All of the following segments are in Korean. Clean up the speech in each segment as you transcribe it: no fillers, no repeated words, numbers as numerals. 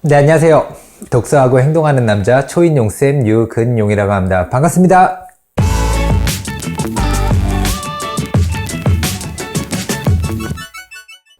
네, 안녕하세요. 독서하고 행동하는 남자 초인용쌤 유근용이라고 합니다. 반갑습니다.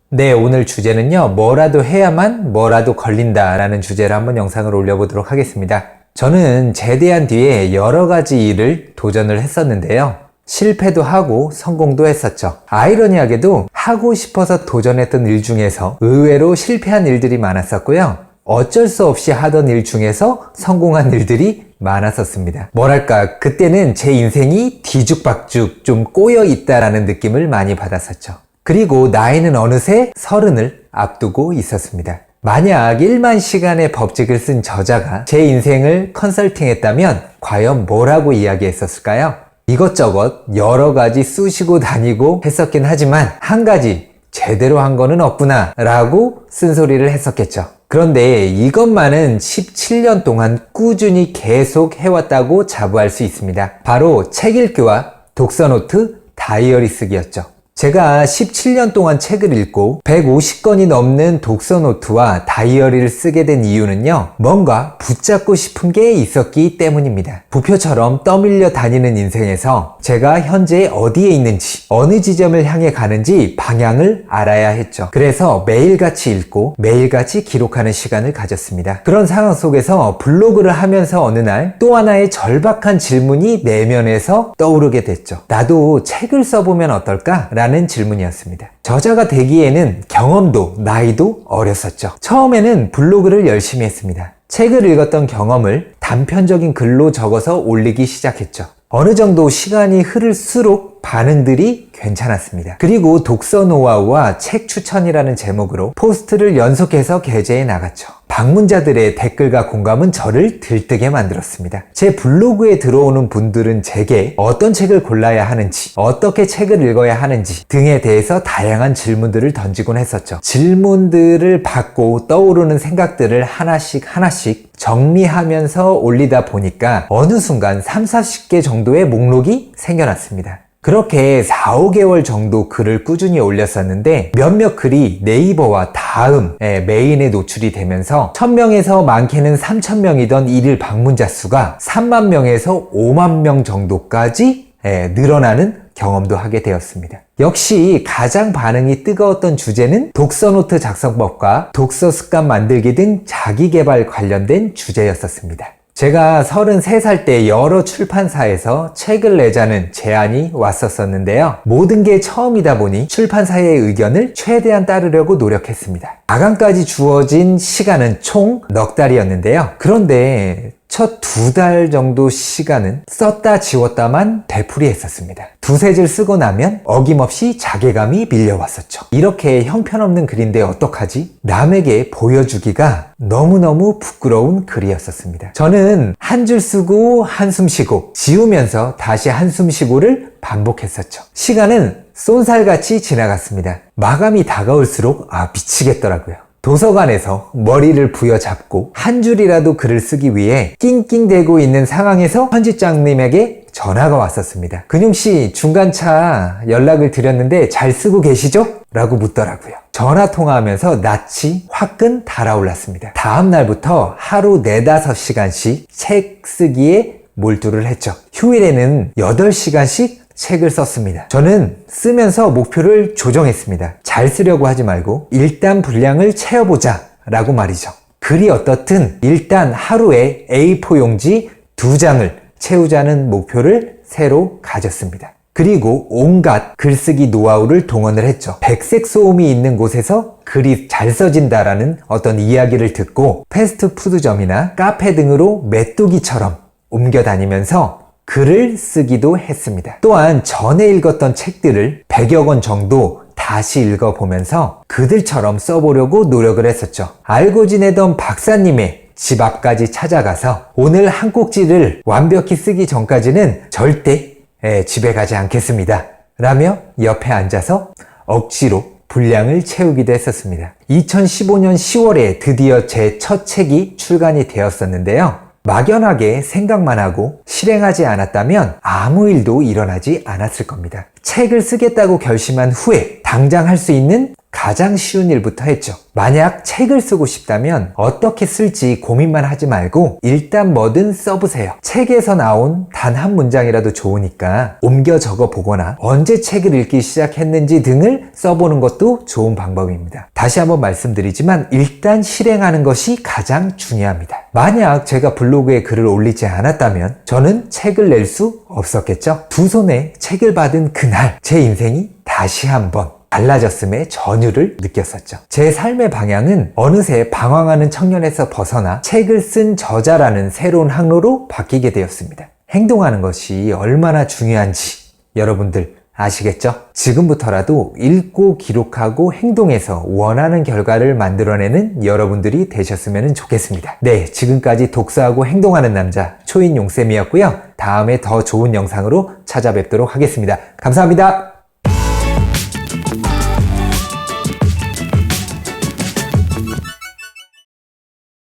네, 오늘 주제는요, 뭐라도 해야만 뭐라도 걸린다 라는 주제로 한번 영상을 올려보도록 하겠습니다. 저는 제대한 뒤에 여러 가지 일을 도전을 했었는데요. 실패도 하고 성공도 했었죠. 아이러니하게도 하고 싶어서 도전했던 일 중에서 의외로 실패한 일들이 많았었고요. 어쩔 수 없이 하던 일 중에서 성공한 일들이 많았었습니다. 뭐랄까, 그때는 제 인생이 뒤죽박죽 좀 꼬여 있다라는 느낌을 많이 받았었죠. 그리고 나이는 어느새 30을 앞두고 있었습니다. 만약 1만 시간의 법칙을 쓴 저자가 제 인생을 컨설팅했다면 과연 뭐라고 이야기했었을까요? 이것저것 여러 가지 쑤시고 다니고 했었긴 하지만 한 가지 제대로 한 거는 없구나 라고 쓴소리를 했었겠죠. 그런데 이것만은 17년 동안 꾸준히 계속 해왔다고 자부할 수 있습니다. 바로 책 읽기와 독서노트, 다이어리 쓰기였죠. 제가 17년 동안 책을 읽고 150권이 넘는 독서노트와 다이어리를 쓰게 된 이유는요, 뭔가 붙잡고 싶은 게 있었기 때문입니다. 부표처럼 떠밀려 다니는 인생에서 제가 현재 어디에 있는지, 어느 지점을 향해 가는지 방향을 알아야 했죠. 그래서 매일같이 읽고 매일같이 기록하는 시간을 가졌습니다. 그런 상황 속에서 블로그를 하면서 어느 날 또 하나의 절박한 질문이 내면에서 떠오르게 됐죠. 나도 책을 써보면 어떨까? 라는 질문이었습니다. 저자가 되기에는 경험도 나이도 어렸었죠. 처음에는 블로그를 열심히 했습니다. 책을 읽었던 경험을 단편적인 글로 적어서 올리기 시작했죠. 어느 정도 시간이 흐를수록 반응들이 괜찮았습니다. 그리고 독서 노하우와 책 추천이라는 제목으로 포스트를 연속해서 게재해 나갔죠. 방문자들의 댓글과 공감은 저를 들뜨게 만들었습니다. 제 블로그에 들어오는 분들은 제게 어떤 책을 골라야 하는지, 어떻게 책을 읽어야 하는지 등에 대해서 다양한 질문들을 던지곤 했었죠. 질문들을 받고 떠오르는 생각들을 하나씩 정리하면서 올리다 보니까 어느 순간 30-40개 정도의 목록이 생겨났습니다. 그렇게 4-5개월 정도 글을 꾸준히 올렸었는데 몇몇 글이 네이버와 다음 메인에 노출이 되면서 1000명에서 많게는 3000명이던 일일 방문자 수가 3만 명에서 5만 명 정도까지 늘어나는 경험도 하게 되었습니다. 역시 가장 반응이 뜨거웠던 주제는 독서노트 작성법과 독서 습관 만들기 등 자기계발 관련된 주제였었습니다. 제가 33살 때 여러 출판사에서 책을 내자는 제안이 왔었는데요. 모든 게 처음이다 보니 출판사의 의견을 최대한 따르려고 노력했습니다. 마감까지 주어진 시간은 총 넉 달이었는데요. 그런데 첫 2달 정도 시간은 썼다 지웠다만 되풀이했었습니다. 두세 줄 쓰고 나면 어김없이 자괴감이 밀려왔었죠. 이렇게 형편없는 글인데 어떡하지? 남에게 보여주기가 너무너무 부끄러운 글이었었습니다. 저는 한 줄 쓰고 한숨 쉬고 지우면서 다시 한숨 쉬고를 반복했었죠. 시간은 쏜살같이 지나갔습니다. 마감이 다가올수록 미치겠더라고요. 도서관에서 머리를 부여잡고 한 줄이라도 글을 쓰기 위해 낑낑대고 있는 상황에서 편집장님에게 전화가 왔었습니다. 근용씨, 중간차 연락을 드렸는데 잘 쓰고 계시죠? 라고 묻더라고요. 전화 통화하면서 낯이 화끈 달아올랐습니다. 다음 날부터 하루 4-5시간씩 책 쓰기에 몰두를 했죠. 휴일에는 8시간씩 책을 썼습니다. 저는 쓰면서 목표를 조정했습니다. 잘 쓰려고 하지 말고 일단 분량을 채워보자 라고 말이죠. 글이 어떻든 일단 하루에 A4 용지 2장을 채우자는 목표를 새로 가졌습니다. 그리고 온갖 글쓰기 노하우를 동원을 했죠. 백색 소음이 있는 곳에서 글이 잘 써진다라는 어떤 이야기를 듣고 패스트푸드점이나 카페 등으로 메뚜기처럼 옮겨 다니면서 글을 쓰기도 했습니다. 또한 전에 읽었던 책들을 100여 권 정도 다시 읽어보면서 그들처럼 써보려고 노력을 했었죠. 알고 지내던 박사님의 집 앞까지 찾아가서 오늘 한 꼭지를 완벽히 쓰기 전까지는 절대 집에 가지 않겠습니다 라며 옆에 앉아서 억지로 분량을 채우기도 했었습니다. 2015년 10월에 드디어 제 첫 책이 출간이 되었었는데요. 막연하게 생각만 하고 실행하지 않았다면 아무 일도 일어나지 않았을 겁니다. 책을 쓰겠다고 결심한 후에 당장 할 수 있는 가장 쉬운 일부터 했죠. 만약 책을 쓰고 싶다면 어떻게 쓸지 고민만 하지 말고 일단 뭐든 써보세요. 책에서 나온 단 한 문장이라도 좋으니까 옮겨 적어 보거나 언제 책을 읽기 시작했는지 등을 써보는 것도 좋은 방법입니다. 다시 한번 말씀드리지만 일단 실행하는 것이 가장 중요합니다. 만약 제가 블로그에 글을 올리지 않았다면 저는 책을 낼 수 없었겠죠. 두 손에 책을 받은 그날 제 인생이 다시 한번 달라졌음의 전율을 느꼈었죠. 제 삶의 방향은 어느새 방황하는 청년에서 벗어나 책을 쓴 저자라는 새로운 항로로 바뀌게 되었습니다. 행동하는 것이 얼마나 중요한지 여러분들 아시겠죠? 지금부터라도 읽고 기록하고 행동해서 원하는 결과를 만들어내는 여러분들이 되셨으면 좋겠습니다. 네, 지금까지 독서하고 행동하는 남자 초인용쌤이었고요. 다음에 더 좋은 영상으로 찾아뵙도록 하겠습니다. 감사합니다.